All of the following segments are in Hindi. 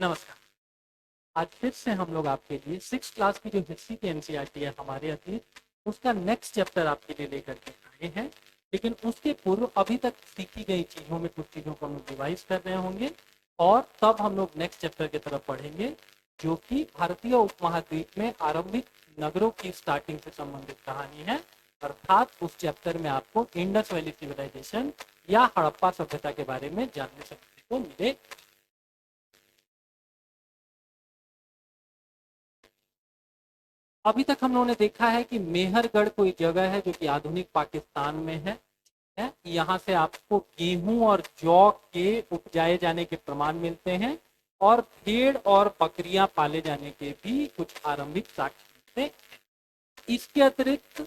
नमस्कार। आज फिर से हम लोग आपके लिए 6th क्लास की जो हिस्ट्री की एनसीईआरटी है हमारे अतीत, उसका नेक्स्ट चैप्टर आपके लिए लेकर के आए हैं। लेकिन उसके पूर्व अभी तक सीखी गई चीज़ों में कुछ चीज़ों को हम लोग रिवाइज कर रहे होंगे और तब हम लोग नेक्स्ट चैप्टर की तरफ पढ़ेंगे, जो कि भारतीय उपमहाद्वीप में आरंभिक नगरों की स्टार्टिंग से संबंधित कहानी है। अर्थात उस चैप्टर में आपको इंडस वैली सिविलाइजेशन या हड़प्पा सभ्यता के बारे में जानने सकने को मिले। अभी तक हम लोगों ने देखा है कि मेहरगढ़ कोई जगह है जो कि आधुनिक पाकिस्तान में है। यहाँ से आपको गेहूं और जौ के उपजाए जाने के प्रमाण मिलते हैं और भेड़ और बकरियां पाले जाने के भी कुछ आरंभिक साक्ष्य मिलते हैं। इसके अतिरिक्त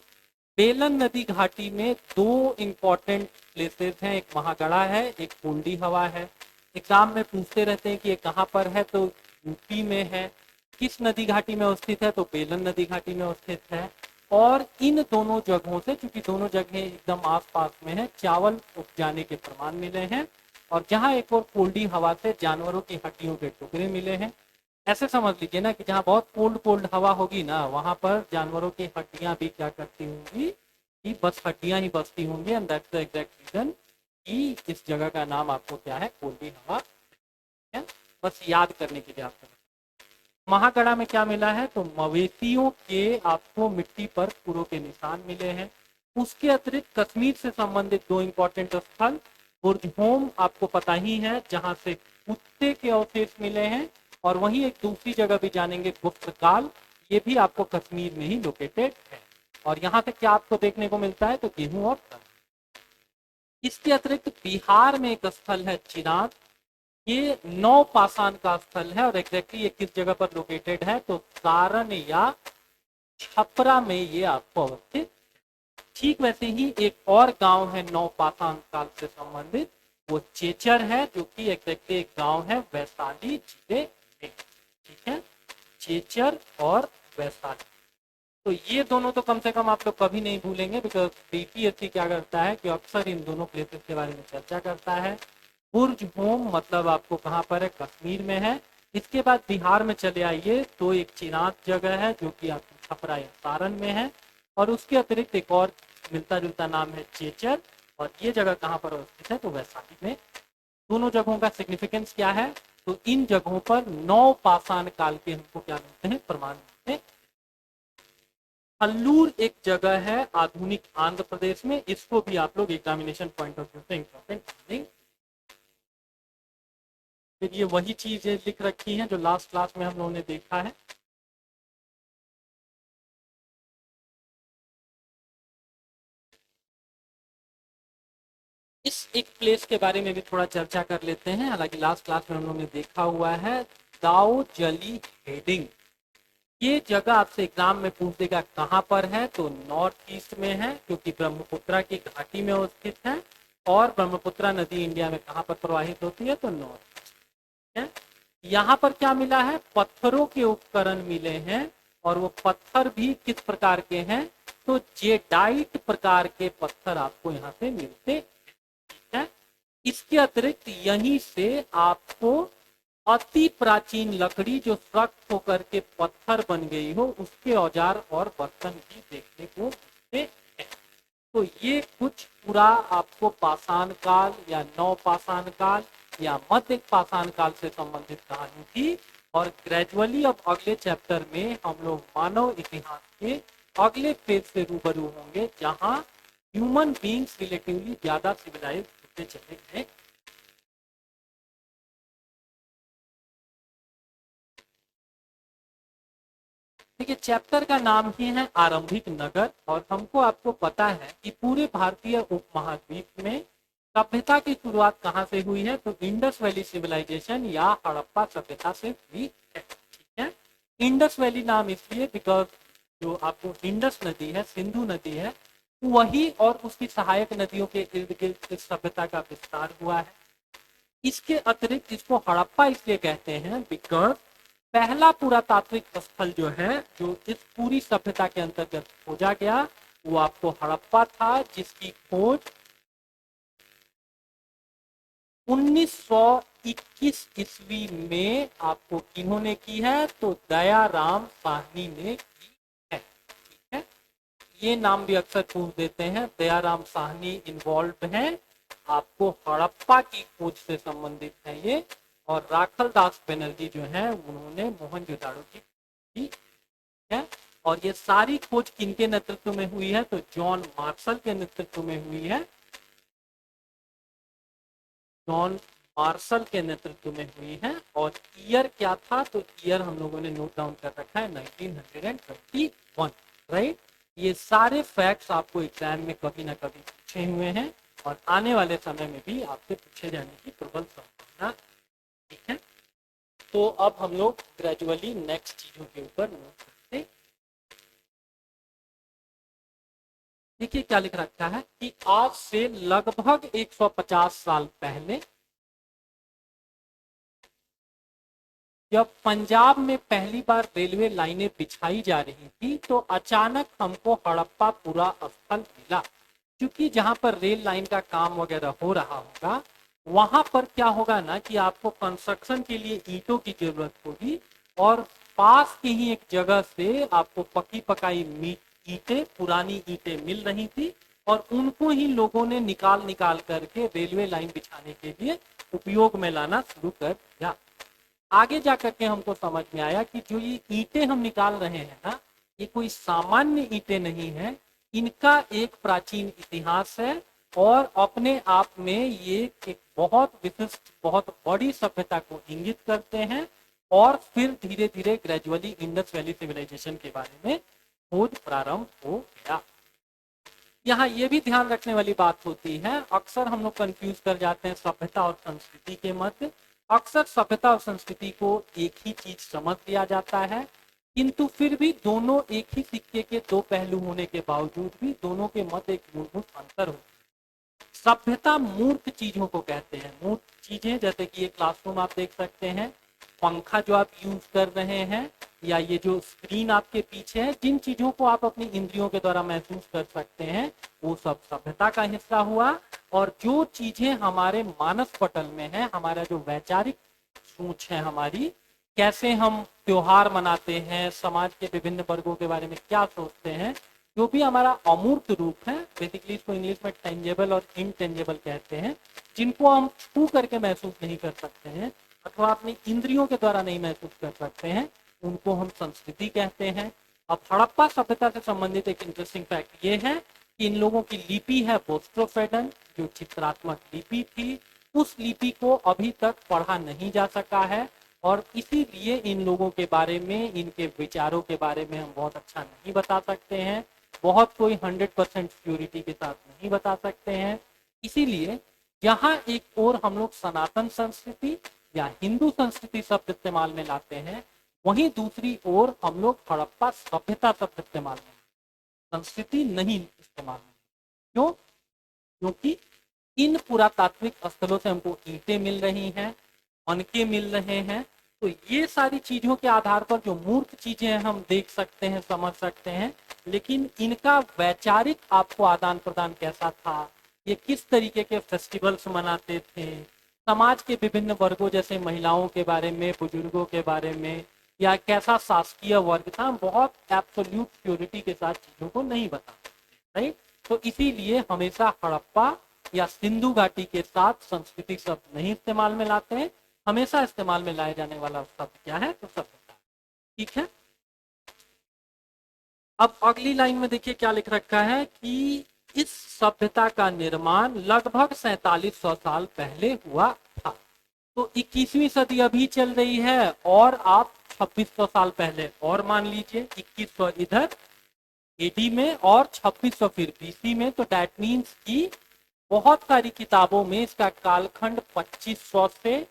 बेलन नदी घाटी में दो इंपॉर्टेंट प्लेसेस हैं, एक महागढ़ा है, एक कुंडी हवा है। एग्जाम में पूछते रहते हैं कि ये कहाँ पर है, तो यूपी में है। किस नदी घाटी में स्थित है, तो बेलन नदी घाटी में स्थित है। और इन दोनों जगहों से, क्योंकि दोनों जगहें एकदम आसपास में है, चावल उपजाने के प्रमाण मिले हैं। और जहाँ एक और कोल्डी हवा से जानवरों की हड्डियों के टुकड़े मिले हैं। ऐसे समझ लीजिए ना कि जहाँ बहुत कोल्ड कोल्ड हवा होगी ना, वहां पर जानवरों की हड्डियां भी क्या करती होंगी कि बस हड्डियां ही बचती होंगी। And that's the exact reason कि इस जगह का नाम आपको क्या है, कोल्डी हवा है। बस याद करने के लिए आपको महागढ़ा में क्या मिला है, तो मवेशियों के आपको मिट्टी पर कुरों के निशान मिले हैं। उसके अतिरिक्त कश्मीर से संबंधित दो इंपॉर्टेंट स्थल, बुर्जहोम आपको पता ही है, जहां से कुत्ते के अवशेष मिले हैं। और वहीं एक दूसरी जगह भी जानेंगे, गुप्तकाल, ये भी आपको कश्मीर में ही लोकेटेड है। और यहाँ से क्या आपको देखने को मिलता है, तो गेहूं और तंग। इसके अतिरिक्त बिहार में एक स्थल है चिराग, ये नौ पाषाण का स्थल है। और एग्जैक्टली ये किस जगह पर लोकेटेड है, तो सारण या छपरा में ये आपको अवस्थित। ठीक वैसे ही एक और गांव है नौ पाषाण काल से संबंधित, वो चेचर है, जो कि एग्जैक्टली एक गांव है वैशाली जिले में। ठीक है, चेचर और वैशाली। तो ये दोनों तो कम से कम आप लोग कभी नहीं भूलेंगे, बिकॉज बीपीएससी क्या करता है कि अक्सर इन दोनों प्लेसेस के बारे में चर्चा करता है। बुर्ज होम मतलब आपको कहाँ पर है, कश्मीर में है। इसके बाद बिहार में चले आइए तो एक चिनाब जगह है, जो कि आपको छपरा या सारण में है। और उसके अतिरिक्त एक और मिलता जुलता नाम है चेचर, और ये जगह कहाँ पर अवस्थित है, तो वैशाली में। दोनों जगहों का सिग्निफिकेंस क्या है, तो इन जगहों पर नौ पाषाण काल के हमको क्या मिलते हैं, प्रमाण मिलते हैं। हल्लूर एक जगह है आधुनिक आंध्र प्रदेश में, इसको भी आप लोग एग्जामिनेशन पॉइंट ऑफ व्यू से इंपॉर्टेंट मानेंगे। फिर ये वही चीजें लिख रखी हैं जो लास्ट क्लास में हम लोगों ने देखा है। इस एक प्लेस के बारे में भी थोड़ा चर्चा कर लेते हैं, हालांकि लास्ट क्लास में हम लोगों ने देखा हुआ है, दाओ जली हेडिंग। ये जगह आपसे एग्जाम में पूछ देगा कहाँ पर है, तो नॉर्थ ईस्ट में है, क्योंकि ब्रह्मपुत्रा की घाटी में वो स्थित है। और ब्रह्मपुत्रा नदी इंडिया में कहाँ पर प्रवाहित होती है, तो नॉर्थ है। यहाँ पर क्या मिला है, पत्थरों के उपकरण मिले हैं। और वो पत्थर भी किस प्रकार के हैं, तो जेडाइट प्रकार के पत्थर आपको यहाँ से मिलते हैं। इसके अतिरिक्त यहीं से आपको अति प्राचीन लकड़ी जो सख्त होकर के पत्थर बन गई हो, उसके औजार और बर्तन भी देखने को मिलते हैं। तो ये कुछ पूरा आपको पाषाण काल या नौ पाषाण काल या मध्य पाषाण काल से संबंधित कहानी थी। और ग्रेजुअली अब अगले चैप्टर में हम लोग मानव इतिहास के अगले फेज से रूबरू होंगे, जहां ह्यूमन बींग्स रिलेटिवली ज्यादा सिविलाइज होते चले गए। देखिए, चैप्टर का नाम ही है आरंभिक नगर। और हमको आपको पता है कि पूरे भारतीय उपमहाद्वीप में सभ्यता की शुरुआत कहाँ से हुई है, तो इंडस वैली सिविलाइजेशन या हड़प्पा सभ्यता से हुई है। ठीक है, इंडस वैली नाम इसलिए बिकॉज जो आपको इंडस नदी है, सिंधु नदी है, वही और उसकी सहायक नदियों के इर्द गिर्द इस सभ्यता का विस्तार हुआ है। इसके अतिरिक्त इसको हड़प्पा इसलिए कहते हैं बिकॉज पहला पुरातात्विक स्थल जो है, जो इस पूरी सभ्यता के अंतर्गत खोजा गया, वो आपको हड़प्पा था, जिसकी खोज 21 ईस्वी में आपको किन्होंने की है, तो दयाराम साहनी ने की है। ठीक है, ये नाम भी अक्सर पूछ देते हैं, दयाराम साहनी इन्वॉल्व हैं, आपको हड़प्पा की खोज से संबंधित है ये। और राखल दास बनर्जी जो है उन्होंने मोहनजोदाड़ो की है। और ये सारी खोज किनके नेतृत्व में हुई है, तो जॉन मार्शल के नेतृत्व में हुई है। जॉन मार्शल के नेतृत्व में हुई है। और ईयर क्या था, तो ईयर हम लोगों ने नोट डाउन कर रखा है 1921, राइट। ये सारे फैक्ट्स आपको एग्जाम में कभी ना कभी पूछे हुए हैं और आने वाले समय में भी आपसे पूछे जाने की प्रबल संभावना। ठीक है, तो अब हम लोग ग्रेजुअली नेक्स्ट चीजों के ऊपर नोट करते हैं। देखिए क्या लिख रखा है कि आज से लगभग 150 साल पहले जब पंजाब में पहली बार रेलवे लाइनें बिछाई जा रही थी, तो अचानक हमको हड़प्पा पूरा स्थल मिला। क्योंकि जहां पर रेल लाइन का काम वगैरह हो रहा होगा, वहां पर क्या होगा ना कि आपको कंस्ट्रक्शन के लिए ईंटों की जरूरत होगी। और पास की ही एक जगह से आपको पकी पकाई ईंटें, पुरानी ईंटें मिल रही थी और उनको ही लोगों ने निकाल निकाल करके रेलवे लाइन बिछाने के लिए उपयोग में लाना शुरू कर दिया। आगे जा करके हमको समझ में आया कि जो ये ईंटें हम निकाल रहे हैं ना, ये कोई सामान्य ईंटें नहीं है, इनका एक प्राचीन इतिहास है और अपने आप में ये एक बहुत विशिष्ट, बहुत बड़ी सभ्यता को इंगित करते हैं। और फिर धीरे धीरे ग्रेजुअली इंडस वैली सिविलाइजेशन के बारे में खोज प्रारंभ हो गया। यहाँ ये भी ध्यान रखने वाली बात होती है, अक्सर हम लोग कंफ्यूज कर जाते हैं सभ्यता और संस्कृति के मध्य। अक्सर सभ्यता और संस्कृति को एक ही चीज समझ लिया जाता है, किंतु फिर भी दोनों एक ही सिक्के के दो पहलू होने के बावजूद भी दोनों के मध्य एक मूलभूत अंतर होता है। सभ्यता मूर्त चीजों को कहते हैं। मूर्त चीजें जैसे कि ये क्लासरूम आप देख सकते हैं, पंखा जो आप यूज कर रहे हैं, या ये जो स्क्रीन आपके पीछे है, जिन चीजों को आप अपनी इंद्रियों के द्वारा महसूस कर सकते हैं, वो सब सभ्यता का हिस्सा हुआ। और जो चीजें हमारे मानस पटल में है, हमारा जो वैचारिक सोच है हमारी, कैसे हम त्योहार मनाते हैं, समाज के विभिन्न वर्गों के बारे में क्या सोचते हैं, जो भी हमारा अमूर्त रूप है, बेसिकली इसको इंग्लिश में टेंजेबल और इनटेंजेबल कहते हैं, जिनको हम छू करके महसूस नहीं कर सकते हैं अथवा अपनी इंद्रियों के द्वारा नहीं महसूस कर सकते हैं, उनको हम संस्कृति कहते हैं। अब हड़प्पा सभ्यता से संबंधित एक इंटरेस्टिंग फैक्ट ये है कि इन लोगों की लिपि है बोस्ट्रोफेडन, जो चित्रात्मक लिपि थी। उस लिपि को अभी तक पढ़ा नहीं जा सका है और इसीलिए इन लोगों के बारे में, इनके विचारों के बारे में हम बहुत अच्छा नहीं बता सकते हैं, बहुत कोई 100% श्योरिटी के साथ नहीं बता सकते हैं। इसीलिए जहां एक और हम लोग सनातन संस्कृति या हिंदू संस्कृति शब्द इस्तेमाल में लाते हैं, वहीं दूसरी ओर हम लोग हड़प्पा सभ्यता शब्द इस्तेमाल में, संस्कृति नहीं इस्तेमाल में। क्यों? क्योंकि इन पुरातात्विक स्थलों से हमको ईंटें मिल रही हैं, मनके मिल रहे हैं, तो ये सारी चीजों के आधार पर जो मूर्त चीजें हैं हम देख सकते हैं, समझ सकते हैं, लेकिन इनका वैचारिक आपको आदान प्रदान कैसा था, ये किस तरीके के फेस्टिवल्स मनाते थे, समाज के विभिन्न वर्गों जैसे महिलाओं के बारे में, बुजुर्गों के बारे में, या कैसा शासकीय वर्ग था, बहुत एब्सोल्यूट प्योरिटी के साथ चीजों को नहीं बता सकते, राइट। तो इसीलिए हमेशा हड़प्पा या सिंधु घाटी के साथ संस्कृति शब्द नहीं इस्तेमाल में लाते हैं, हमेशा इस्तेमाल में लाए जाने वाला शब्द क्या है, तो सभ्यता। ठीक है, अब अगली लाइन में देखिए क्या लिख रखा है कि इस सभ्यता का निर्माण लगभग 4700 साल पहले हुआ था। तो 21वीं सदी अभी चल रही है और आप 2600 साल पहले और मान लीजिए, 2100 इधर एडी में और 2600 फिर बीसी में, तो दैट मीन्स कि बहुत सारी किताबों में इसका कालखंड 2500 से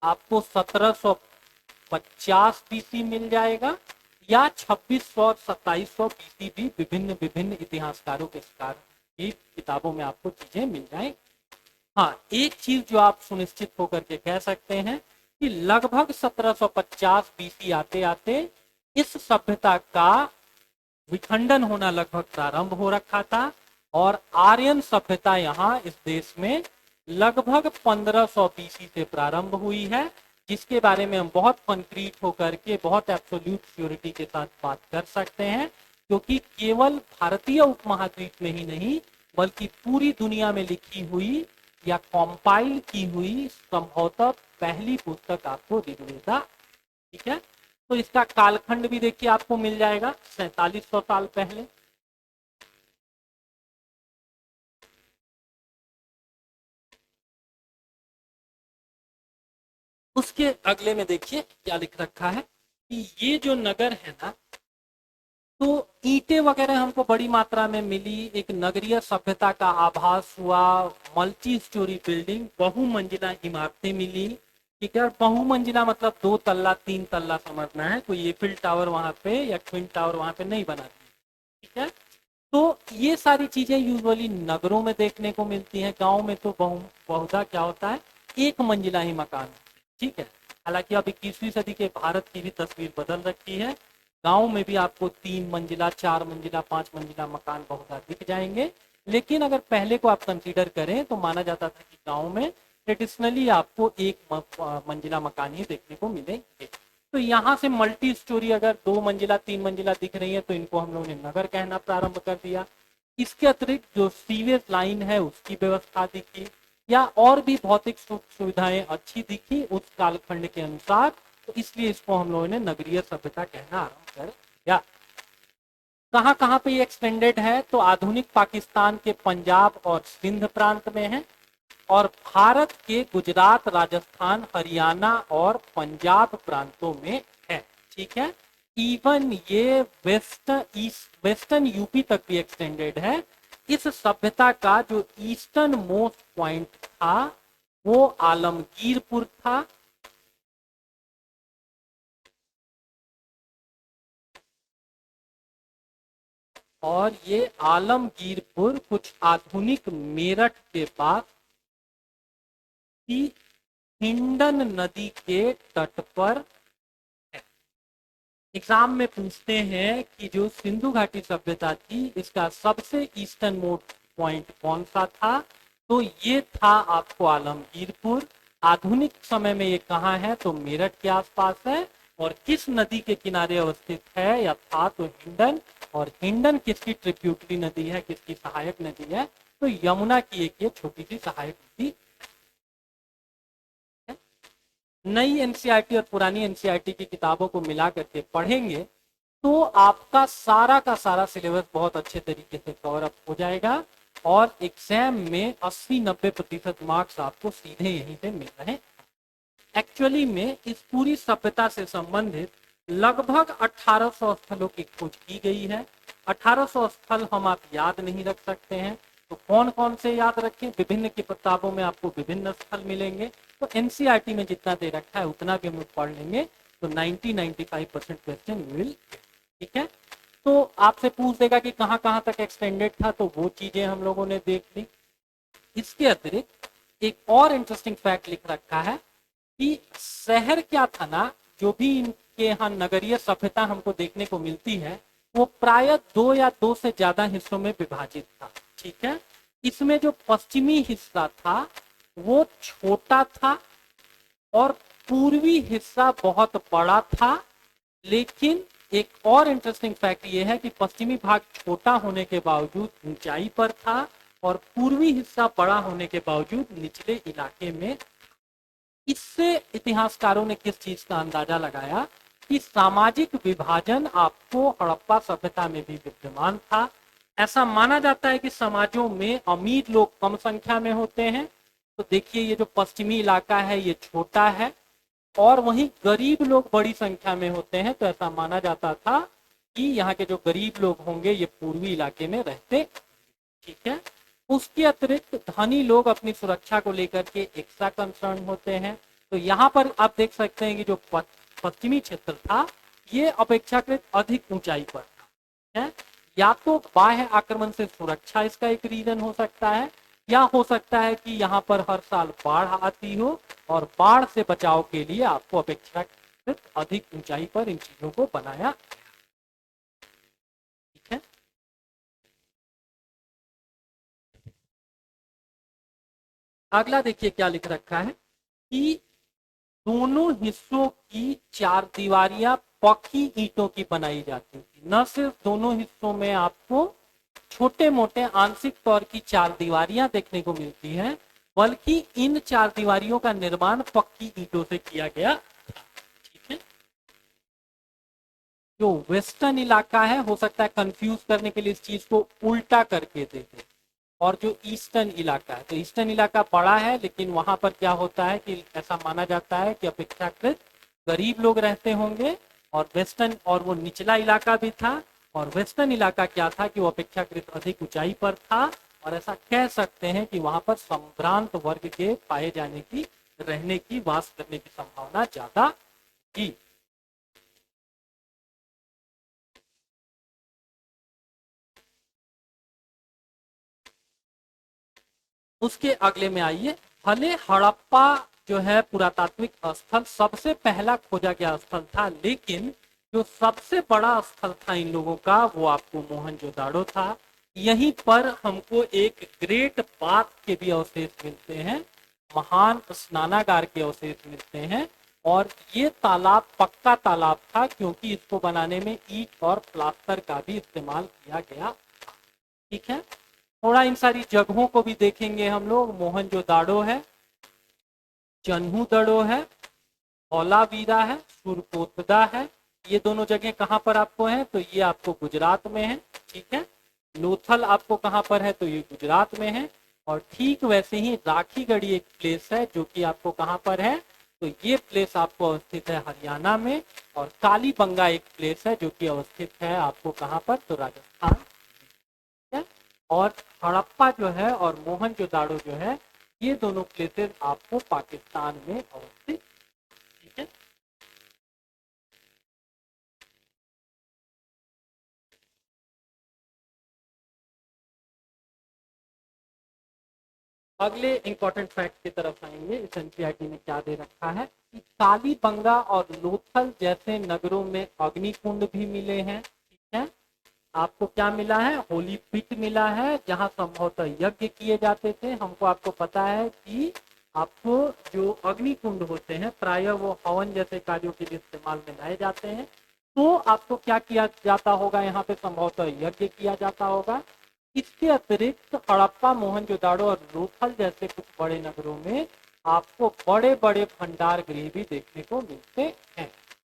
आपको 1750 बीसी मिल जाएगा, या 2600 और 2700 बीसी भी विभिन्न विभिन्न इतिहासकारों के की किताबों में आपको चीजें मिल जाएंगी। हाँ, एक चीज जो आप सुनिश्चित होकर के कह सकते हैं कि लगभग 1750 बीसी आते आते इस सभ्यता का विखंडन होना लगभग प्रारंभ हो रखा था और आर्यन सभ्यता यहाँ इस देश में लगभग 1500 बीसी से प्रारंभ हुई है, जिसके बारे में हम बहुत कंक्रीट होकर के बहुत एब्सोल्यूट श्योरिटी के साथ बात कर सकते हैं, क्योंकि केवल भारतीय उपमहाद्वीप में ही नहीं बल्कि पूरी दुनिया में लिखी हुई या कंपाइल की हुई संभवतः पहली पुस्तक आपको ऋग्वेदा। ठीक है, तो इसका कालखंड भी देखिए आपको मिल जाएगा 4700 साल पहले। उसके अगले में देखिए क्या लिख रखा है कि ये जो नगर है ना, तो ईंटें वगैरह हमको बड़ी मात्रा में मिली, एक नगरीय सभ्यता का आभास हुआ, मल्टी स्टोरी बिल्डिंग, बहुमंजिला इमारतें मिली। ठीक है, और बहुमंजिला मतलब 2 तल्ला 3 तल्ला समझना है, कोई एफिल टावर वहां पे या ट्विन टावर वहां पे नहीं बना। ठीक है, तो ये सारी चीजें यूजुअली नगरों में देखने को मिलती हैं। गांव में तो बहुधा क्या होता है, एक मंजिला ही मकान। ठीक है, हालांकि अब 21वीं सदी के भारत की भी तस्वीर बदल रखी है। गांव में भी आपको 3 मंजिला 4 मंजिला 5 मंजिला मकान बहुधा दिख जाएंगे। लेकिन अगर पहले को आप कंसीडर करें तो माना जाता था कि गांव में ट्रेडिशनली आपको एक मंजिला मकान ही देखने को मिलेंगे। तो यहाँ से मल्टी स्टोरी अगर 2 मंजिला 3 मंजिला दिख रही है तो इनको हम लोगों ने नगर कहना प्रारंभ कर दिया। इसके अतिरिक्त जो सीवेज लाइन है उसकी व्यवस्था दिखी, या और भी भौतिक सुविधाएं अच्छी दिखी उस कालखंड के अनुसार, तो इसलिए इसको हम लोगों ने नगरीय सभ्यता कहना आरंभ कर दिया। कहाँ कहाँ पे ये एक्सटेंडेड है, तो आधुनिक पाकिस्तान के पंजाब और सिंध प्रांत में है, और भारत के गुजरात, राजस्थान, हरियाणा और पंजाब प्रांतों में है। ठीक है, इवन ये वेस्टर्न यूपी तक भी एक्सटेंडेड है। इस सभ्यता का जो ईस्टर्न मोस्ट पॉइंट था वो आलमगीरपुर था। और ये आलमगीरपुर कुछ आधुनिक मेरठ के पास की हिंडन नदी के तट पर है। एग्जाम में पूछते हैं कि जो सिंधु घाटी सभ्यता थी इसका सबसे ईस्टर्न मोस्ट पॉइंट कौन सा था, तो ये था आपको आलमगीरपुर। आधुनिक समय में ये कहाँ है, तो मेरठ के आसपास है। और किस नदी के किनारे अवस्थित है या था, तो हिंडन। और हिंडन किसकी ट्रिब्यूटरी नदी है, किसकी सहायक नदी है, तो यमुना की एक ये छोटी सी सहायक नदी। नई एनसीईआरटी और पुरानी एनसीईआरटी की किताबों को मिला करके पढ़ेंगे तो आपका सारा का सारा सिलेबस बहुत अच्छे तरीके से कवर अप हो जाएगा, और एग्जाम में 80-90% मार्क्स आपको सीधे यहीं से मिल रहे हैं। एक्चुअली में इस पूरी सभ्यता से संबंधित लगभग 1800 स्थलों की खोज की गई है। 1800 स्थल हम आप याद नहीं रख सकते हैं, तो कौन कौन से याद रखें, विभिन्न की किताबों में आपको विभिन्न स्थल मिलेंगे, तो एनसीईआरटी में जितना दे रखा है उतना भी हम लोग पढ़ लेंगे तो 90-95% क्वेश्चन विल। ठीक है, तो आपसे पूछ देगा कि कहाँ कहाँ तक एक्सटेंडेड था, तो वो चीजें हम लोगों ने देख ली। इसके अतिरिक्त एक और इंटरेस्टिंग फैक्ट लिख रखा है कि शहर क्या था ना, जो भी इनके यहाँ नगरीय सभ्यता हमको देखने को मिलती है वो प्राय 2 या 2 से ज्यादा हिस्सों में विभाजित था। ठीक है, इसमें जो पश्चिमी हिस्सा था वो छोटा था और पूर्वी हिस्सा बहुत बड़ा था। लेकिन एक और इंटरेस्टिंग फैक्ट ये है कि पश्चिमी भाग छोटा होने के बावजूद ऊंचाई पर था और पूर्वी हिस्सा बड़ा होने के बावजूद निचले इलाके में। इससे इतिहासकारों ने किस चीज का अंदाजा लगाया कि सामाजिक विभाजन आपको हड़प्पा सभ्यता में भी विद्यमान था। ऐसा माना जाता है कि समाजों में अमीर लोग कम संख्या में होते हैं, तो देखिए ये जो पश्चिमी इलाका है ये छोटा है, और वहीं गरीब लोग बड़ी संख्या में होते हैं, तो ऐसा माना जाता था कि यहाँ के जो गरीब लोग होंगे ये पूर्वी इलाके में रहते। ठीक है, उसके अतिरिक्त धनी लोग अपनी सुरक्षा को लेकर के एक्स्ट्रा कंसर्न होते हैं। तो यहाँ पर आप देख सकते हैं कि जो पश्चिमी क्षेत्र था ये अपेक्षाकृत अधिक ऊंचाई पर था। है, या तो बाह्य आक्रमण से सुरक्षा इसका एक रीजन हो सकता है, या हो सकता है कि यहाँ पर हर साल बाढ़ आती हो और बाढ़ से बचाव के लिए आपको अपेक्षाकृत अधिक ऊंचाई पर इन चीजों को बनाया। ठीक है। अगला देखिए क्या लिख रखा है कि दोनों हिस्सों की चार दीवारियां पक्की ईंटों की बनाई जाती थी। न सिर्फ दोनों हिस्सों में आपको छोटे मोटे आंशिक तौर की चार दीवारियां देखने को मिलती हैं, बल्कि इन चार दीवारियों का निर्माण पक्की ईंटों से किया गया। ठीक है, जो वेस्टर्न इलाका है, हो सकता है कंफ्यूज करने के लिए इस चीज को उल्टा करके देते, और जो ईस्टर्न इलाका है, तो ईस्टर्न इलाका बड़ा है, लेकिन वहां पर क्या होता है कि ऐसा माना जाता है कि अपेक्षाकृत गरीब लोग रहते होंगे, और वेस्टर्न, और वो निचला इलाका भी था, और वेस्टर्न इलाका क्या था कि वो अपेक्षाकृत अधिक ऊंचाई पर था, और ऐसा कह सकते हैं कि वहां पर संभ्रांत वर्ग के पाए जाने की, रहने की, वास करने की संभावना ज्यादा थी। उसके अगले में आइए, भले हड़प्पा जो है पुरातात्विक स्थल सबसे पहला खोजा गया स्थल था, लेकिन जो सबसे बड़ा स्थल था इन लोगों का वो आपको मोहनजोदाड़ो था। यहीं पर हमको एक ग्रेट बाथ के भी अवशेष मिलते हैं, महान स्नानागार के अवशेष मिलते हैं, और ये तालाब पक्का तालाब था, क्योंकि इसको बनाने में ईंट और प्लास्टर का भी इस्तेमाल किया गया। ठीक है, थोड़ा इन सारी जगहों को भी देखेंगे हम लोग। मोहनजोदाड़ो है, चन्हू दड़ो है, धौलावीरा है, सुरकोतदा है। ये दोनों जगह कहाँ पर आपको है, तो ये आपको गुजरात में है। ठीक है, लोथल आपको कहाँ पर है, तो ये गुजरात में है। और ठीक वैसे ही राखीगढ़ी एक प्लेस है जो कि आपको कहाँ पर है, तो ये प्लेस आपको अवस्थित है हरियाणा में। और कालीबंगा एक प्लेस है जो कि अवस्थित है आपको कहाँ पर, तो राजस्थान। है? और हड़प्पा जो है और मोहनजोदाड़ो जो है, ये दोनों प्लेसेस आपको पाकिस्तान में अवस्थित। ठीक है, अगले इंपॉर्टेंट फैक्ट की तरफ आएंगे। इस एनसीईआरटी में क्या दे रखा है कि कालीबंगा और लोथल जैसे नगरों में अग्निकुंड भी मिले हैं। ठीक है, आपको क्या मिला है, होली पिट मिला है, जहां संभवतः यज्ञ किए जाते थे। हमको आपको पता है कि आपको जो अग्नि कुंड होते हैं प्राय वो हवन जैसे कार्यों के लिए इस्तेमाल में लाए जाते हैं। तो आपको क्या किया जाता होगा, यहाँ पे संभवतः यज्ञ किया जाता होगा। इसके अतिरिक्त हड़प्पा, मोहनजोदाड़ो और लोथल जैसे कुछ बड़े नगरों में आपको बड़े बड़े भंडार गृह भी देखने को मिलते हैं।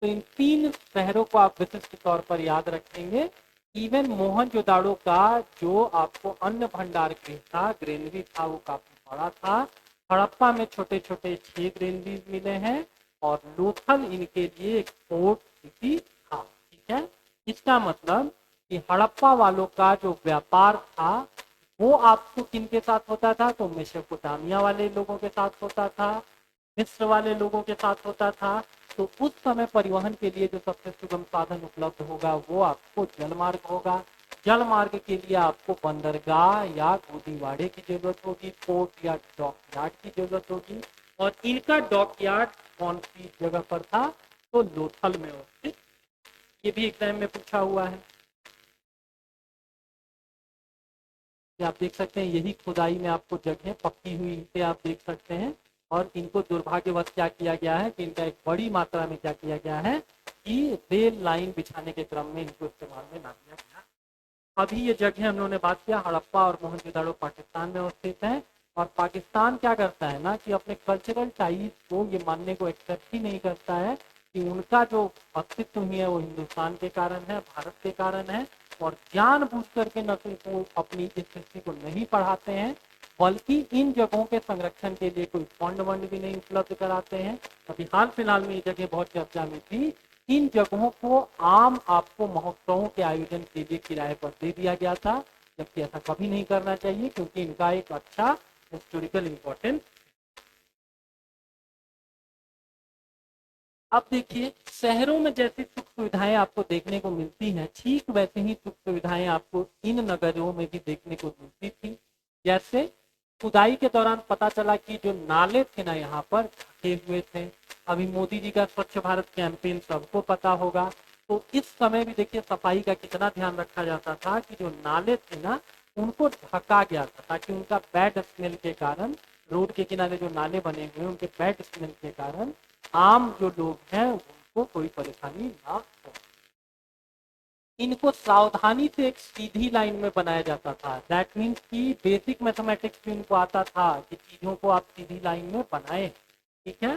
तो इन तीन शहरों को आप विशिष्ट तौर पर याद रखेंगे। इवन मोहनजोदाड़ो का जो आपको अन्न भंडार गृह था, ग्रेनरी था, वो काफी बड़ा था। हड़प्पा में छोटे छोटे 6 ग्रेनरीज मिले हैं, और लोथल इनके लिए एक फोर्ट सिटी था। ठीक है, इसका मतलब कि हड़प्पा वालों का जो व्यापार था वो आपको किनके साथ होता था, तो मेसोपोटामिया वाले लोगों के साथ होता था, मिस्र वाले लोगों के साथ होता था। तो उस समय परिवहन के लिए जो सबसे सुगम साधन उपलब्ध होगा वो आपको जल मार्ग होगा। जल मार्ग के लिए आपको बंदरगाह या गोदीवाड़े की जरूरत होगी, पोर्ट या डॉकयार्ड की जरूरत होगी। और इनका डॉकयार्ड कौन सी जगह पर था, तो लोथल में स्थित। ये भी एग्जाम में पूछा हुआ है। ये आप देख सकते हैं, यही खुदाई में आपको जगह पक्की हुई ईंटें आप देख सकते हैं। और इनको दुर्भाग्यवश क्या किया गया है कि इनका एक बड़ी मात्रा में क्या किया गया है कि रेल लाइन बिछाने के क्रम में इनको इस्तेमाल में ना लिया गया। अभी ये जगह हम लोगों ने बात किया, हड़प्पा और मोहनजोदाड़ो पाकिस्तान में अवस्थित है। और पाकिस्तान क्या करता है ना कि अपने कल्चरल टाइज को ये मानने को एक्सेप्ट ही नहीं करता है कि उनका जो अस्तित्व ही है वो हिंदुस्तान के कारण है, भारत के कारण है। और जानबूझ करके नस्ल को अपनी इस हिस्ट्री को नहीं पढ़ाते हैं, बल्कि इन जगहों के संरक्षण के लिए कोई फंड वंड भी नहीं उपलब्ध कराते हैं। अभी हाल फिलहाल में ये जगह बहुत चर्चा में थी। इन जगहों को आम आपको महोत्सवों के आयोजन के लिए किराए पर दे दिया गया था, जबकि ऐसा कभी नहीं करना चाहिए, क्योंकि इनका एक अच्छा हिस्टोरिकल इम्पोर्टेंस। अब देखिए, शहरों में जैसी सुख सुविधाएं आपको देखने को मिलती हैं, ठीक वैसे ही सुख सुविधाएं आपको इन नगरों में भी देखने को मिलती थी। जैसे खुदाई के दौरान पता चला कि जो नाले थे ना यहाँ पर ढके हुए थे। अभी मोदी जी का स्वच्छ भारत कैंपेन सबको पता होगा। तो इस समय भी देखिए सफाई का कितना ध्यान रखा जाता था कि जो नाले थे ना उनको ढका गया था, ताकि उनका बैड स्मेल के कारण रोड के किनारे जो नाले बने हुए हैं उनके बैड स्मेल के कारण आम जो लोग हैं उनको कोई परेशानी ना हो। इनको सावधानी से एक सीधी लाइन में बनाया जाता था। दैट मीन्स कि बेसिक मैथमेटिक्स भी इनको आता था कि चीजों को आप सीधी लाइन में बनाए। ठीक है।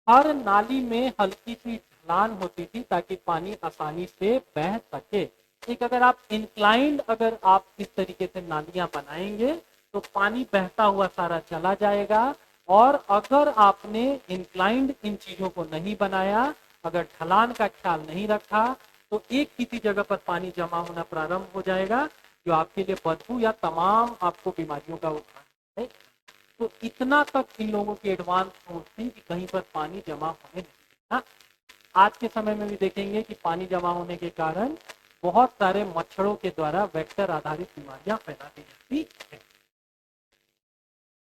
हर नाली में हल्की सी ढलान होती थी ताकि पानी आसानी से बह सके। एक अगर आप इंक्लाइंड अगर आप इस तरीके से नालियां बनाएंगे तो पानी बहता हुआ सारा चला जाएगा। और अगर आपने इंक्लाइंड इन चीजों को नहीं बनाया, अगर ढलान का ख्याल नहीं रखा, तो एक किसी जगह पर पानी जमा होना प्रारंभ हो जाएगा जो आपके लिए बदबू या तमाम आपको बीमारियों का उठान है। तो इतना तक इन लोगों की एडवांस सोच थी कि कहीं पर पानी जमा होने नहीं देना। आज के समय में भी देखेंगे कि पानी जमा होने के कारण बहुत सारे मच्छरों के द्वारा वेक्टर आधारित बीमारियां फैला दी जाती है।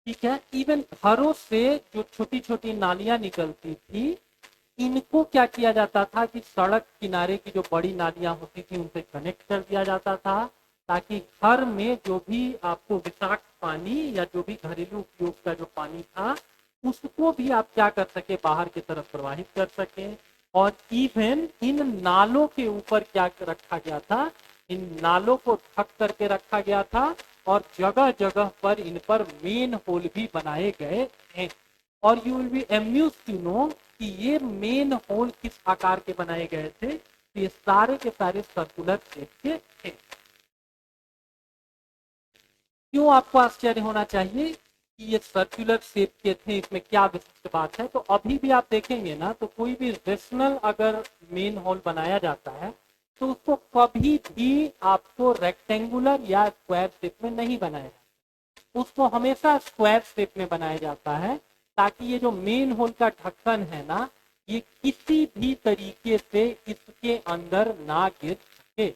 ठीक है। इवन घरों से जो छोटी छोटी नालियां निकलती थी, इनको क्या किया जाता था कि सड़क किनारे की जो बड़ी नालियां होती थी उनसे कनेक्ट कर दिया जाता था, ताकि घर में जो भी आपको विषाक्त पानी या जो भी घरेलू उपयोग का जो पानी था उसको भी आप क्या कर सके, बाहर की तरफ प्रवाहित कर सके। और इवन इन नालों के ऊपर क्या रखा गया था, इन नालों को ढक करके रखा गया था और जगह जगह पर इन पर मेन होल भी बनाए गए थे। और you will be amuse to know कि ये मेन होल किस आकार के बनाए गए थे। तो ये सारे के सारे सर्कुलर शेप के थे। क्यों आपको आश्चर्य होना चाहिए कि ये सर्कुलर शेप के थे, इसमें क्या विशिष्ट बात है? तो अभी भी आप देखेंगे ना, तो कोई भी रेशनल अगर मेन होल बनाया जाता है तो उसको कभी भी आपको रेक्टेंगुलर या स्क्वायर शेप में नहीं बनाया जाता, उसको हमेशा स्क्वायर शेप में बनाया जाता है, ताकि ये जो मेन होल का ढक्कन है ना, ये किसी भी तरीके से इसके अंदर ना गिर सके।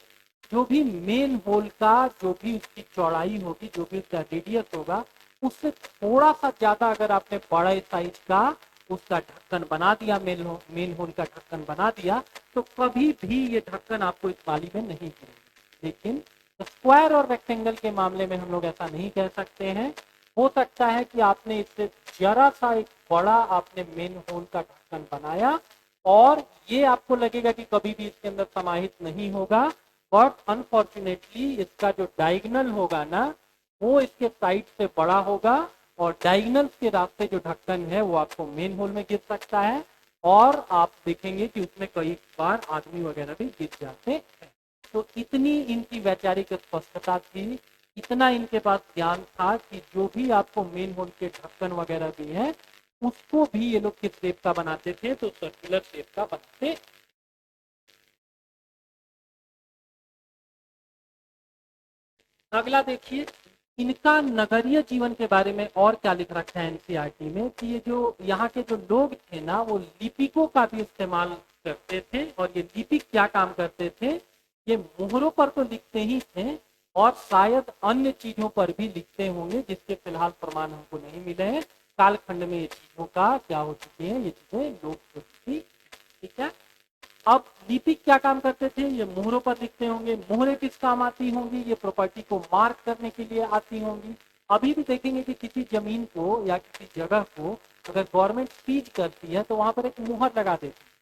जो भी मेन होल का जो भी उसकी चौड़ाई होगी, जो भी उसका रेडियस होगा, उससे थोड़ा सा ज्यादा अगर आपने बड़े साइज का उसका ढक्कन बना दिया, मेन होल का ढक्कन बना दिया, तो कभी भी ये ढक्कन आपको इस नाली में नहीं गिरेगा। लेकिन स्क्वायर और रेक्टेंगल के मामले में हम लोग ऐसा नहीं कह सकते हैं। हो सकता है कि आपने इससे जरा सा एक बड़ा आपने मेन होल का ढक्कन बनाया और ये आपको लगेगा कि कभी भी इसके अंदर समाहित नहीं होगा, बट अनफॉर्चुनेटली इसका जो डायगनल होगा ना, वो इसके साइड से बड़ा होगा और डायगनल के रास्ते जो ढक्कन है वो आपको मेन होल में गिर सकता है। और आप देखेंगे कि उसमें कई बार आदमी वगैरह भी गिर जाते हैं। तो इतनी इनकी वैचारिक स्पष्टता थी, इतना इनके पास ज्ञान था कि जो भी आपको मेन होल के ढक्कन वगैरह भी है उसको भी ये लोग किस शेप का बनाते थे, तो सर्कुलर शेप का बनाते। अगला देखिए, इनका नगरीय जीवन के बारे में और क्या लिख रखा है एनसीईआरटी में कि ये जो यहाँ के जो लोग थे ना, वो लिपिकों का भी इस्तेमाल करते थे। और ये लिपिक क्या काम करते थे, ये मोहरों पर तो लिखते ही थे और शायद अन्य चीजों पर भी लिखते होंगे, जिसके फिलहाल प्रमाण हमको नहीं मिले हैं। कालखंड में ये चीजों का क्या हो चुकी है, ये चीजें लोप हो चुकी। ठीक है। अब लिपिक क्या काम करते थे, ये मोहरों पर लिखते होंगे। मोहरें किस काम आती होंगी, ये प्रॉपर्टी को मार्क करने के लिए आती होंगी। अभी भी देखेंगे कि किसी जमीन को या किसी जगह को अगर गवर्नमेंट सीज करती है तो वहां पर एक मुहर लगा देती है।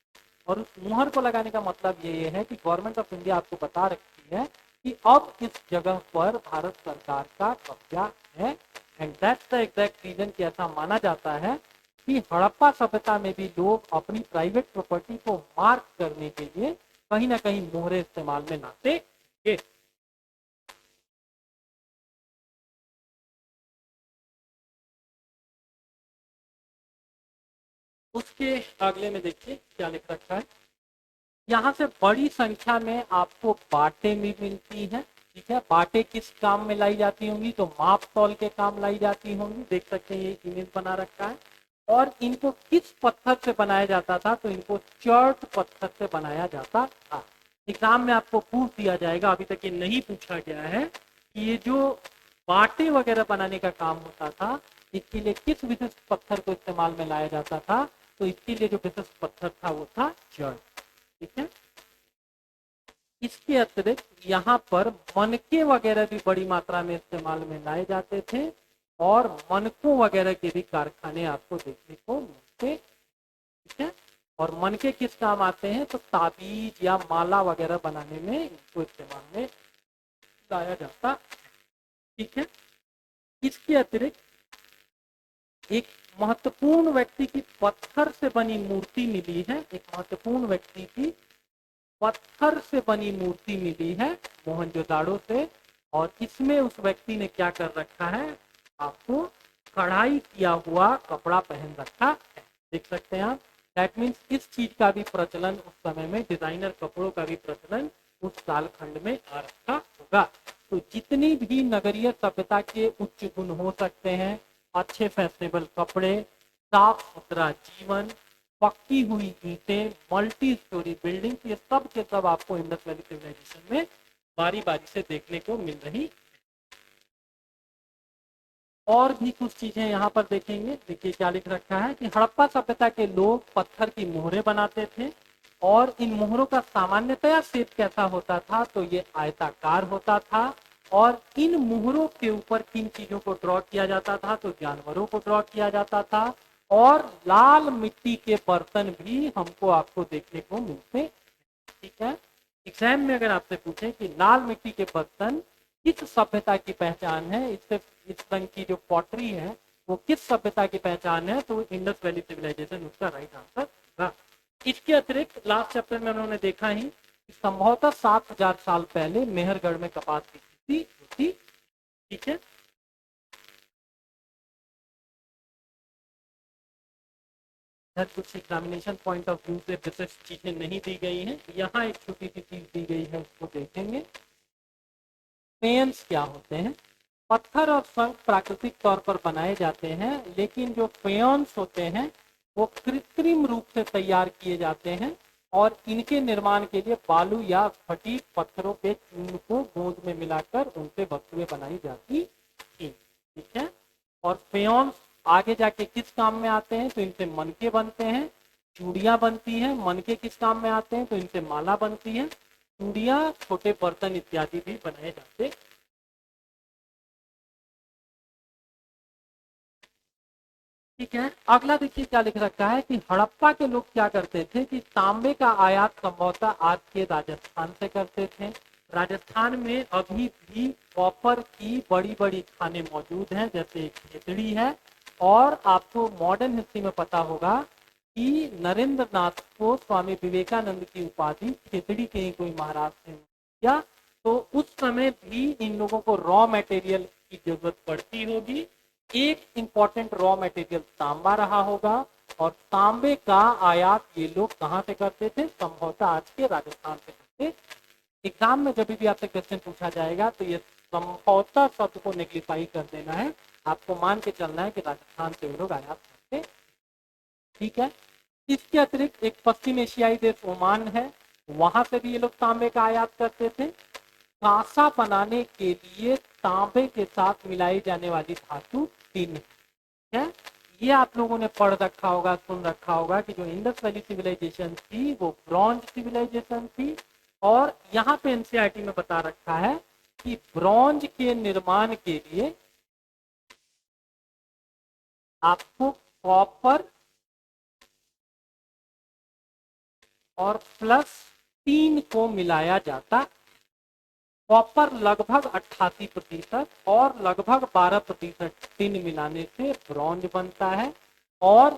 और उस मुहर को लगाने का मतलब ये है कि गवर्नमेंट ऑफ इंडिया आपको बता रखी है कि अब इस जगह पर भारत सरकार का कब्जा है। And that's the exact reason कि ऐसा माना जाता है कि हड़प्पा सभ्यता में भी लोग अपनी प्राइवेट प्रॉपर्टी को मार्क करने के लिए कहीं ना कहीं मोहरे इस्तेमाल में लाते थे। उसके अगले में देखिए क्या लिख रखा है। यहाँ से बड़ी संख्या में आपको बाटें भी मिलती हैं। ठीक है। बाटें किस काम में लाई जाती होंगी, तो माप तौल के काम लाई जाती होंगी। देख सकते हैं ये इमेज बना रखा है। और इनको किस पत्थर से बनाया जाता था, तो इनको चर्ट पत्थर से बनाया जाता था। एग्जाम में आपको पूछ दिया जाएगा, अभी तक ये नहीं पूछा गया है कि ये जो बाटे वगैरह बनाने का काम होता था, इसके लिए किस विशिष्ट पत्थर को इस्तेमाल में लाया जाता था। तो इसके लिए जो विशिष्ट पत्थर था वो था चर्ट। ठीक है। इसके अतिरिक्त यहाँ पर मनके वगैरह भी बड़ी मात्रा में इस्तेमाल में लाए जाते थे। और मनकों वगैरह के भी कारखाने आपको देखने को मिलते, ठीक है। और मनके किस काम आते हैं, तो ताबीज या माला वगैरह बनाने में इनको इस्तेमाल में लाया जाता, ठीक है। इसके अतिरिक्त एक महत्वपूर्ण व्यक्ति की पत्थर से बनी मूर्ति मिली है, एक महत्वपूर्ण व्यक्ति की पत्थर से बनी मूर्ति मिली है मोहनजोदाड़ो से, और इसमें उस व्यक्ति ने क्या कर रखा है, आपको कढ़ाई किया हुआ कपड़ा पहन रखा है, देख सकते हैं आप। दैट मीन्स इस चीज का भी प्रचलन उस समय में, डिजाइनर कपड़ों का भी प्रचलन उस कालखंड में आ रखा होगा। तो जितनी भी नगरीय सभ्यता के उच्च गुण हो सकते हैं, अच्छे फैशनेबल कपड़े, साफ सुथरा जीवन, पक्की हुई ईंटें, मल्टी स्टोरी बिल्डिंग, ये सब के सब आपको इंडस वैली सिविलाइजेशन में बारी बारी से देखने को मिल रही। और भी कुछ चीजें यहाँ पर देखेंगे, देखिए क्या लिख रखा है कि हड़प्पा सभ्यता के लोग पत्थर की मोहरें बनाते थे, और इन मोहरों का सामान्यतया शेप कैसा होता था, तो ये आयताकार होता था। और इन मोहरों के ऊपर किन चीजों को ड्रॉ किया जाता था, तो जानवरों को ड्रॉ किया जाता था। और लाल मिट्टी के बर्तन भी हमको आपको देखने को मिलते, ठीक है। एग्जाम में अगर आपसे पूछे कि लाल मिट्टी के बर्तन किस सभ्यता की पहचान है, इससे इस रंग की जो पॉटरी है वो किस सभ्यता की पहचान है, तो इंडस वैली सिविलाइजेशन उसका राइट आंसर था। इसके अतिरिक्त लास्ट चैप्टर में उन्होंने देखा ही कि संभवतः 7000 साल पहले मेहरगढ़ में कपास की खेती होती, ठीक है। कुछ एग्जामिनेशन पॉइंट ऑफ व्यू से विशेष चीजें नहीं दी गई हैं, यहाँ एक छोटी सी चीज दी गई है, उसको देखेंगे। फेयंस क्या होते हैं, पत्थर और शंख प्राकृतिक तौर पर बनाए जाते हैं, लेकिन जो फेयंस होते हैं वो कृत्रिम रूप से तैयार किए जाते हैं, और इनके निर्माण के लिए बालू या स्फटिक पत्थरों के चूर्ण को गोंद में मिलाकर उनसे वस्तुएं बनाई जाती थी, ठीक है। और फेयंस आगे जाके किस काम में आते हैं, तो इनसे मनके बनते हैं, चूड़ियां बनती हैं। मनके किस काम में आते हैं, तो इनसे माला बनती है, चूड़ियां, छोटे बर्तन इत्यादि भी बनाए जाते, ठीक है। अगला देखिए क्या लिख रखा है कि हड़प्पा के लोग क्या करते थे कि तांबे का आयात संभवतः आज के राजस्थान से करते थे। राजस्थान में अभी भी कॉपर की बड़ी बड़ी खानें मौजूद हैं, जैसे खेतड़ी है। और आपको मॉडर्न हिस्ट्री में पता होगा कि नरेंद्र नाथ को स्वामी विवेकानंद की उपाधि खेतड़ी के ही कोई महाराज थे या, तो उस समय भी इन लोगों को रॉ मटेरियल की जरूरत पड़ती होगी। एक इंपॉर्टेंट रॉ मटेरियल तांबा रहा होगा, और तांबे का आयात ये लोग कहां से करते थे, संभवतः आज के राजस्थान से करते। एग्जाम में जब भी आपसे क्वेश्चन पूछा जाएगा तो ये संभवतः शब्द को नेग्लिफाई कर देना है, आपको मान के चलना है कि राजस्थान से वो लोग आयात करते, ठीक है। इसके अतिरिक्त एक पश्चिम एशियाई देश ओमान है, वहां से भी ये लोग तांबे का आयात करते थे। कांसा बनाने के लिए तांबे के साथ मिलाई जाने वाली धातु टिन है। ये आप लोगों ने पढ़ रखा होगा, सुन रखा होगा कि जो इंडस वैली सिविलाइजेशन थी वो ब्रॉन्ज सिविलाइजेशन थी। और यहाँ पे एनसीईआरटी में बता रखा है कि ब्रॉन्ज के निर्माण के लिए आपको कॉपर और प्लस 3 को मिलाया जाता। कॉपर लगभग 88% और लगभग 12% टिन मिलाने से ब्रॉन्ज बनता है। और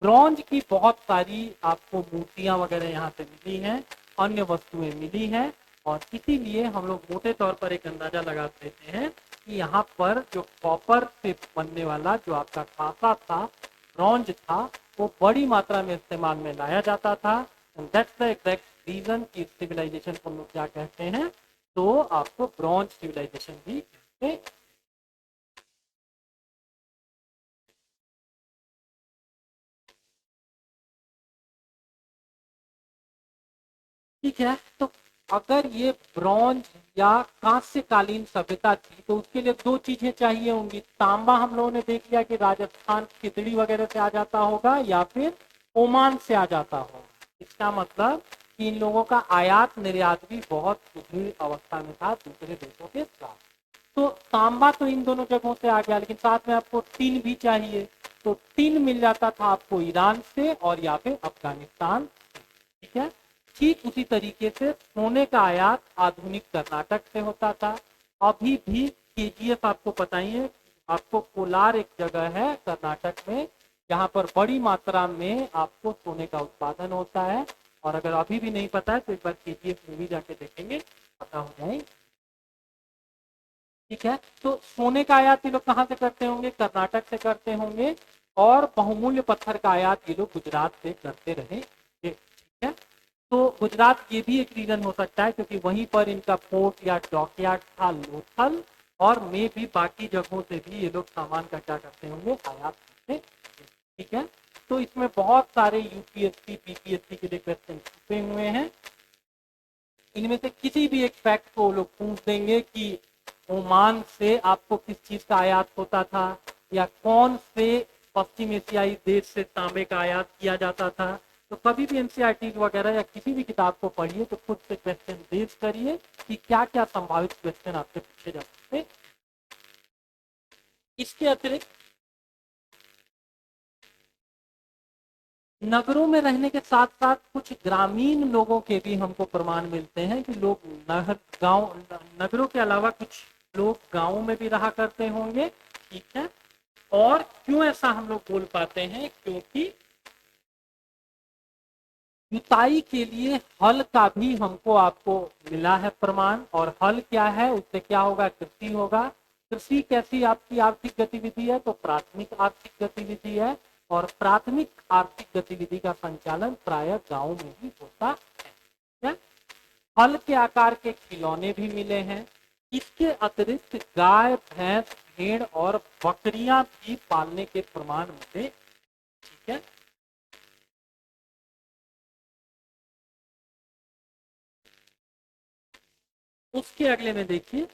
ब्रॉन्ज की बहुत सारी आपको मूर्तियां वगैरह यहाँ पे मिली हैं, अन्य वस्तुएं मिली हैं, और इसीलिए हम लोग मोटे तौर पर एक अंदाजा लगा देते हैं कि यहाँ पर जो कॉपर से बनने वाला जो आपका कांसा था, ब्रॉन्ज था, वो बड़ी मात्रा में इस्तेमाल में लाया जाता था। दैट्स द एग्जैक्ट रीजन कि सिविलाइजेशन को लोग क्या कहते हैं, तो आपको ब्रॉन्ज सिविलाइजेशन भी कहते हैं, ठीक है। तो अगर ये ब्रॉन्ज या कांस्यकालीन सभ्यता थी तो उसके लिए दो चीजें चाहिए होंगी। तांबा हम लोगों ने देख लिया कि राजस्थान खिचड़ी वगैरह से आ जाता होगा या फिर ओमान से आ जाता होगा। इसका मतलब कि इन लोगों का आयात निर्यात भी बहुत सुदृढ़ अवस्था में था दूसरे देशों के साथ। तो तांबा तो इन दोनों जगहों से आ गया, लेकिन साथ में आपको टिन भी चाहिए, तो टिन मिल जाता था आपको ईरान से और या फिर अफगानिस्तान, ठीक है। ठीक उसी तरीके से सोने का आयात आधुनिक कर्नाटक से होता था। अभी भी केजीएफ आपको पता ही है, आपको कोलार एक जगह है कर्नाटक में जहां पर बड़ी मात्रा में आपको सोने का उत्पादन होता है। और अगर अभी भी नहीं पता है तो एक बार केजीएफ मूवी जाके देखेंगे, पता हो जाए, ठीक है। तो सोने का आयात ये लोग कहाँ से करते होंगे? कर्नाटक से करते होंगे। और बहुमूल्य पत्थर का आयात ये लोग गुजरात से करते रहे, ठीक है। तो गुजरात ये भी एक रीजन हो सकता है क्योंकि वहीं पर इनका पोर्ट या डॉकयार्ड था लोथल, और में भी बाकी जगहों से भी ये लोग सामान का क्या करते होंगे? आयात करते, ठीक है। तो इसमें बहुत सारे यूपीएससी पीपीएससी के लिए क्वेश्चन छुपे हुए हैं। इनमें से किसी भी एक फैक्ट को लोग पूछ देंगे कि ओमान से आपको किस चीज का आयात होता था, या कौन से पश्चिम एशियाई देश से तांबे का आयात किया जाता था। तो कभी भी एनसीईआरटी वगैरह या किसी भी किताब को पढ़िए तो खुद से क्वेश्चन बेस करिए कि क्या क्या संभावित क्वेश्चन आपसे पूछे जा सकते। इसके अतिरिक्त नगरों में रहने के साथ साथ कुछ ग्रामीण लोगों के भी हमको प्रमाण मिलते हैं कि लोग नगरों के अलावा कुछ लोग गांवों में भी रहा करते होंगे, ठीक है। और क्यों ऐसा हम लोग बोल पाते हैं? क्योंकि जुताई के लिए हल का भी हमको आपको मिला है प्रमाण। और हल क्या है? उससे क्या होगा? कृषि होगा। कृषि कैसी आपकी आर्थिक गतिविधि है? तो प्राथमिक आर्थिक गतिविधि है। और प्राथमिक आर्थिक गतिविधि का संचालन प्रायः गांव में ही होता है। फल के आकार के खिलौने भी मिले हैं। इसके अतिरिक्त गाय, भैंस, भेड़ और बकरियां भी पालने के प्रमाण मिले, ठीक है। उसके अगले में देखिए,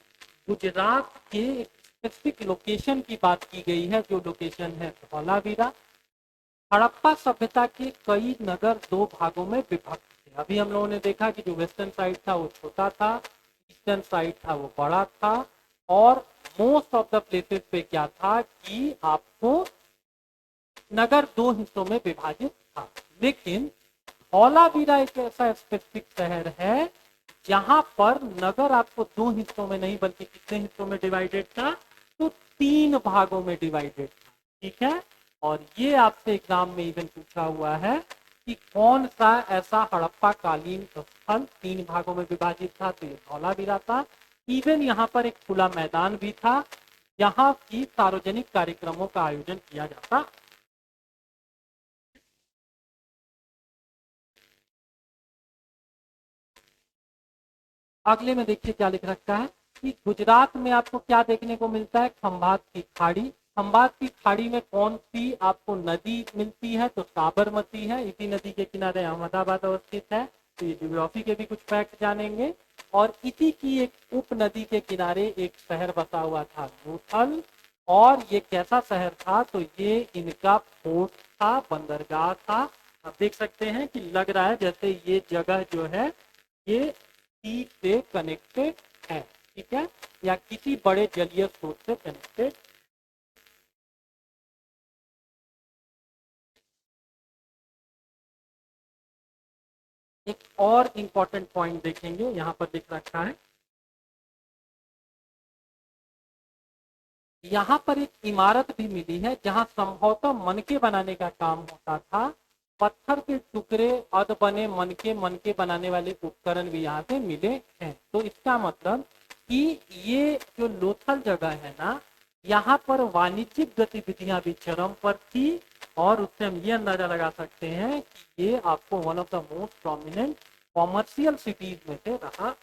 गुजरात के स्पेसिफिक लोकेशन की बात की गई है, जो लोकेशन है धौलावीरा। हड़प्पा सभ्यता के कई नगर दो भागों में विभक्त थे। अभी हम लोगों ने देखा कि जो वेस्टर्न साइड था वो छोटा था, ईस्टर्न साइड था वो बड़ा था। और मोस्ट ऑफ द प्लेसेस पे क्या था कि आपको नगर दो हिस्सों में विभाजित था। लेकिन धौलावीरा एक ऐसा स्पेसिफिक शहर है जहां पर नगर आपको दो हिस्सों में नहीं बल्कि कितने हिस्सों में डिवाइडेड था? तो तीन भागों में डिवाइडेड था, ठीक है। और ये आपसे एग्जाम में इवन पूछा हुआ है कि कौन सा ऐसा हड़प्पा कालीन स्थल तीन भागों में विभाजित था? तो ये धौलावीरा था। इवन यहाँ पर एक खुला मैदान भी था जहाँ की सार्वजनिक कार्यक्रमों का आयोजन किया जाता। अगले में देखिए क्या लिख रखा है कि गुजरात में आपको क्या देखने को मिलता है? खंभात की खाड़ी। खंभात की खाड़ी में कौन सी आपको नदी मिलती है? तो साबरमती है। इसी नदी के किनारे अहमदाबाद अवस्थित है। तो ये ज्योग्राफी के भी कुछ फैक्ट जानेंगे। और इसी की एक उप नदी के किनारे एक शहर बसा हुआ था, लोथल। और ये कैसा शहर था? तो ये इनका पोर्ट था, बंदरगाह था। आप देख सकते हैं कि लग रहा है जैसे ये जगह जो है ये सी से कनेक्टेड है, ठीक है, या किसी बड़े जलीय स्रोत से कनेक्टेड। एक और इंपॉर्टेंट पॉइंट देखेंगे, यहाँ पर दिख रखा है, यहाँ पर एक इमारत भी मिली है जहाँ संभवतः मनके बनाने का काम होता था। पत्थर के टुकड़े अध बने मनके बनाने वाले उपकरण भी यहाँ से मिले हैं। तो इसका मतलब कि ये जो लोथल जगह है ना, यहाँ पर वाणिज्यिक गतिविधियां भी चरम पर थी। और उससे हम ये अंदाजा लगा सकते हैं कि ये आपको one of the most prominent commercial cities में से रहा।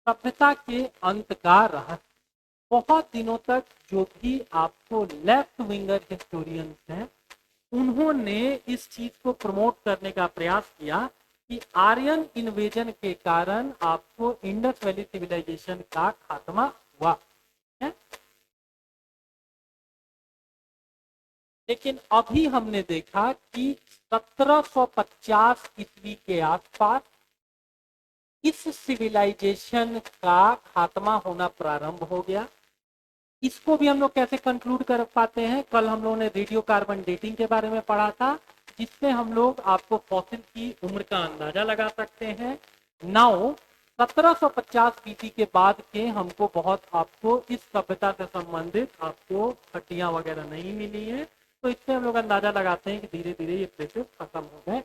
सभ्यता के अंत का रहस्य। बहुत दिनों तक जो भी आपको लेफ्ट विंगर हिस्टोरियंस हैं, उन्होंने इस चीज को प्रमोट करने का प्रयास किया कि आर्यन इन्वेजन के कारण आपको इंडस वैली सिविलाइजेशन का खात्मा हुआ है। लेकिन अभी हमने देखा कि 1750 ईस्वी के आसपास इस सिविलाइजेशन का खात्मा होना प्रारंभ हो गया। इसको भी हम लोग कैसे कंक्लूड कर पाते हैं, कल हम लोगों ने रेडियो कार्बन डेटिंग के बारे में पढ़ा था, जिससे हम लोग आपको फॉसिल की उम्र का अंदाजा लगा सकते हैं। नाउ 1750 बीसी के बाद के हमको बहुत आपको इस सभ्यता से संबंधित आपको हड्डियां वगैरह नहीं मिली है, तो इससे हम लोग अंदाजा लगाते हैं कि धीरे धीरे ये प्लेसेस खत्म हो गए।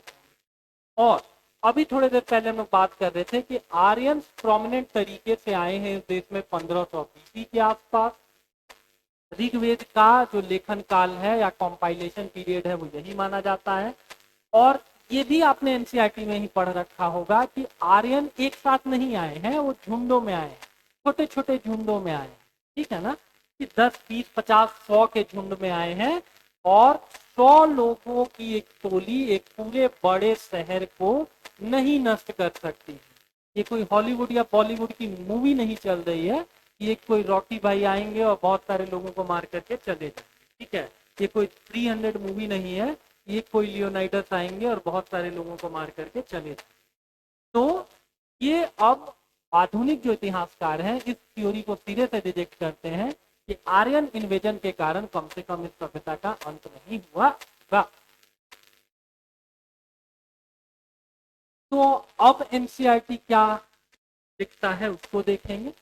और अभी थोड़ी देर पहले हम लोग बात कर रहे थे कि आर्यन प्रोमिनेंट तरीके से आए हैं इस देश में 1500 बीसी के आसपास। ऋग्वेद का जो लेखन काल है या कॉम्पाइलेशन पीरियड है वो यही माना जाता है। और ये भी आपने एनसीईआरटी में ही पढ़ रखा होगा कि आर्यन एक साथ नहीं आए हैं, वो झुंडों में आए हैं, छोटे छोटे झुंडों में आए हैं। ठीक है ना, कि 10 20 50 100 के झुंड में आए हैं और 100 लोगों की एक टोली एक पूरे बड़े शहर को नहीं नष्ट कर सकती। ये कोई हॉलीवुड या बॉलीवुड की मूवी नहीं चल रही है, ये कोई रॉकी भाई आएंगे और बहुत सारे लोगों को मार करके चले जाएंगे। ठीक है, ये कोई 300 मूवी नहीं है, ये कोई लियोनाइडस आएंगे और बहुत सारे लोगों को मार करके चले जाएंगे। तो ये अब आधुनिक जो इतिहासकार हैं इस थ्योरी को सिरे से रिजेक्ट करते हैं कि आर्यन इन्वेजन के कारण कम से कम इस सभ्यता का अंत नहीं हुआ होगा। तो अब एनसीईआरटी क्या लिखता है उसको देखेंगे।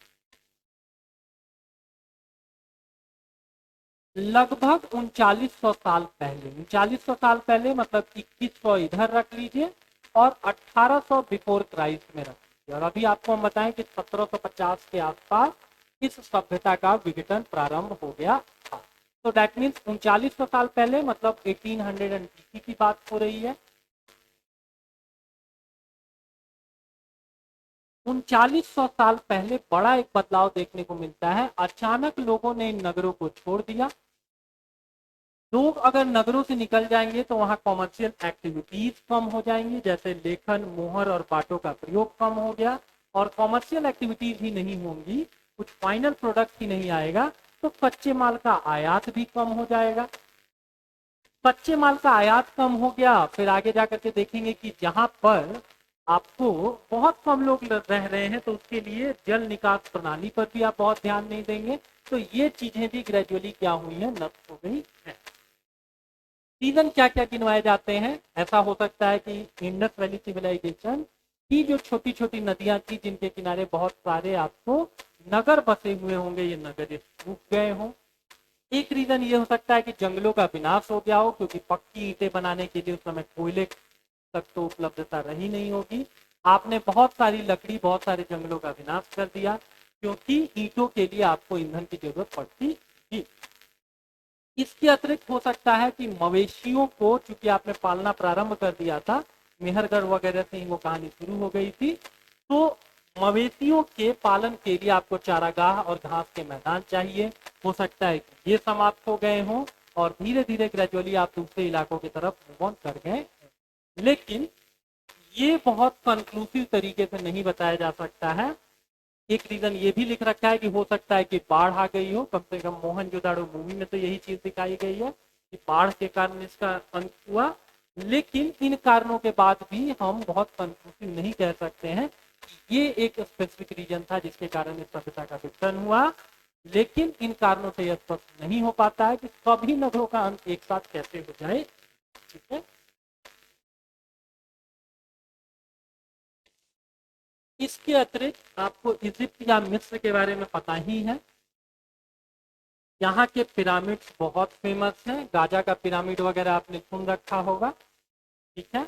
लगभग 3900 साल पहले मतलब 2100 इधर रख लीजिए और 1800 बिफोर क्राइस्ट में रख लीजिए। और अभी आपको हम बताएं कि 1750 के आसपास इस सभ्यता का विघटन प्रारंभ हो गया था। तो दैट मीन्स 3900 साल पहले मतलब 1800 BC की बात हो रही है। 3900 साल पहले बड़ा एक बदलाव देखने को मिलता है। अचानक लोगों ने इन नगरों को छोड़ दिया। लोग अगर नगरों से निकल जाएंगे तो वहां कॉमर्शियल एक्टिविटीज कम हो जाएंगी, जैसे लेखन मोहर और बाटों का प्रयोग कम हो गया। और कॉमर्शियल एक्टिविटीज ही नहीं होंगी, कुछ फाइनल प्रोडक्ट ही नहीं आएगा, तो कच्चे माल का आयात भी कम हो जाएगा। कच्चे माल का आयात कम हो गया, फिर आगे जाकर के देखेंगे कि जहां पर आपको बहुत कम लोग रह रहे हैं तो उसके लिए जल निकास प्रणाली पर भी आप बहुत ध्यान नहीं देंगे। तो ये चीजें भी ग्रेजुअली क्या हुई है, नष्ट हो गई है। रीजन क्या क्या गिनवाए जाते हैं। ऐसा हो सकता है कि इंडस वैली सिविलाइजेशन की जो छोटी छोटी नदियां थी जिनके किनारे बहुत सारे आपको नगर बसे हुए होंगे, ये नगर सूख गए हों। एक रीजन ये हो सकता है कि जंगलों का विनाश हो गया हो, क्योंकि पक्की ईंटें बनाने के लिए उस समय कोयले तक तो उपलब्धता रही नहीं होगी। आपने बहुत सारी लकड़ी बहुत सारे जंगलों का विनाश कर दिया, क्योंकि ईंटों के लिए आपको ईंधन की जरूरत पड़ती थी। इसके अतिरिक्त हो सकता है कि मवेशियों को, चूंकि आपने पालना प्रारंभ कर दिया था, मेहरगढ़ वगैरह से ही वो कहानी शुरू हो गई थी, तो मवेशियों के पालन के लिए आपको चारागाह और घास के मैदान चाहिए। हो सकता है कि ये समाप्त हो गए हों और धीरे धीरे ग्रेजुअली आप दूसरे इलाकों की तरफ मूव ऑन कर गए। लेकिन ये बहुत कंक्लूसिव तरीके से नहीं बताया जा सकता है। एक रीजन ये भी लिख रखा है कि हो सकता है कि बाढ़ आ गई हो, कम से कम मोहनजोदाड़ो मूवी में तो यही चीज दिखाई गई है कि बाढ़ के कारण इसका अंत हुआ। लेकिन इन कारणों के बाद भी हम बहुत कंक्लूसिव नहीं कह सकते हैं कि ये एक स्पेसिफिक रीजन था जिसके कारण इस सभ्यता का विघटन हुआ। लेकिन इन कारणों से यह स्पष्ट नहीं हो पाता है कि सभी नगरों का अंत एक साथ कैसे हो जाए। ठीक है, इसके अतिरिक्त आपको इजिप्ट या मिस्र के बारे में पता ही है। यहाँ के पिरामिड्स बहुत फेमस हैं। गाजा का पिरामिड वगैरह आपने सुन रखा होगा। ठीक है,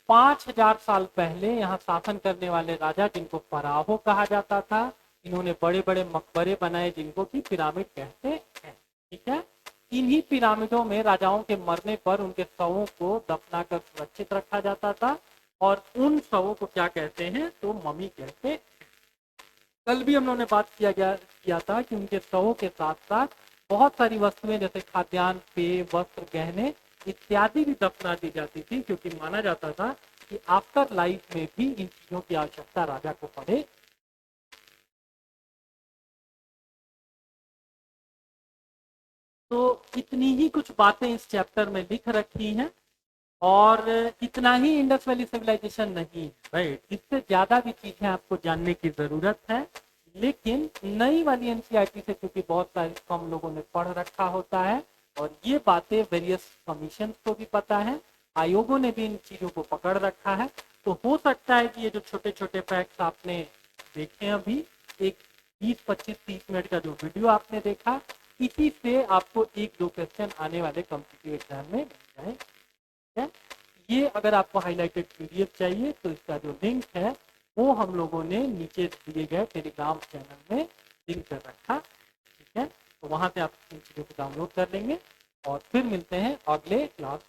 5000 साल पहले यहाँ शासन करने वाले राजा, जिनको फराहो कहा जाता था, इन्होंने बड़े बड़े मकबरे बनाए जिनको कि पिरामिड कहते हैं। ठीक है, इन्हीं पिरामिडों में राजाओं के मरने पर उनके शवों को दफना कर सुरक्षित रखा जाता था और उन शवों को क्या कहते हैं, तो मम्मी कहते हैं। कल भी हम लोगों ने बात किया था कि उनके शवों के साथ साथ बहुत सारी वस्तुएं जैसे खाद्यान्न, पेय, वस्त्र, गहने इत्यादि भी दफना दी जाती थी, क्योंकि माना जाता था कि आफ्टर लाइफ में भी इन चीजों की आवश्यकता राजा को पड़े। तो इतनी ही कुछ बातें इस चैप्टर में लिख रखी हैं, और इतना ही इंडस वैली सिविलाइजेशन नहीं है, राइट। इससे ज्यादा भी चीजें आपको जानने की जरूरत है, लेकिन नई वाली एनसीईआरटी से क्योंकि बहुत सारे हम लोगों ने पढ़ रखा होता है, और ये बातें वेरियस कमीशन को भी पता है, आयोगों ने भी इन चीजों को पकड़ रखा है। तो हो सकता है कि ये जो छोटे छोटे फैक्ट्स आपने देखे अभी, एक 20-25-30 मिनट का जो वीडियो आपने देखा, इसी से आपको 1-2 क्वेश्चन आने वाले कॉम्पिटिटिव एग्जाम में मिल जाए। है। ये अगर आपको हाईलाइटेड पीडीएफ चाहिए तो इसका जो लिंक है वो हम लोगों ने नीचे दिए गए टेलीग्राम चैनल में लिंक कर रखा, ठीक है। तो वहां से आप इन चीज़ों को डाउनलोड कर लेंगे, और फिर मिलते हैं अगले क्लास